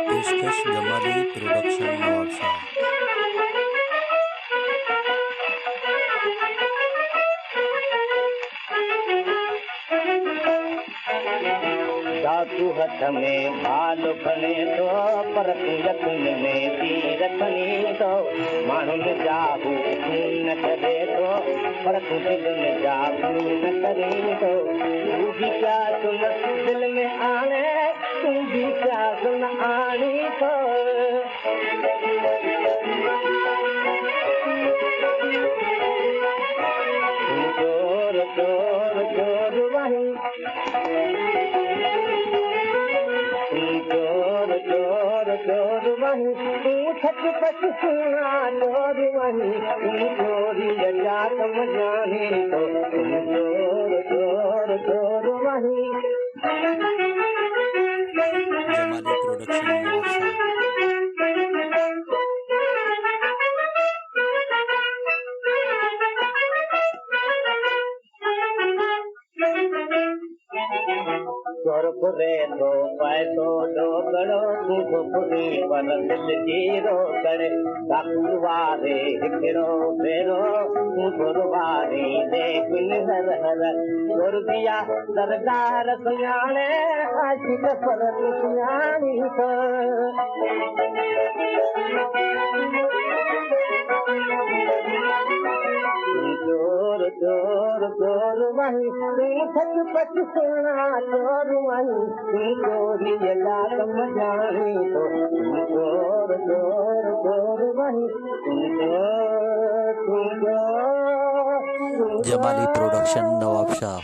पेशकश जमाली प्रोडक्शन नवाबशाह। दादू हथ में भालो खणे तो पर यत्न में तीर खणी तो माण्हुनि जा न करे तो पर दिल में जा न करे तो तू भी क्या सुन दिल में आने तू भी क्या सुन आनी तो चोर चोर चोर वही चोर चोर चोर वही तू छत पट सुना चोर वही तू चोरी जात मजानी तो चोर चोर चोर वही। जमाली प्रोडक्शन नवाबशाह। चोर पुरे तो पैसो डोगड़ो तू पुरी पर दिल जीरो करे डाकू वारे हिकिड़ो भेरो तू चोर वारे देखुन हर हर चोर दिया सरदार सुञाणे आशिक पर सुञाणी तो चोर चोर चोर वही तू छत पट सुना चोर वही तू चोरी जात मजानी तो चोर चोर चोर वही तू चोर। जमाली प्रोडक्शन नवाबशाह।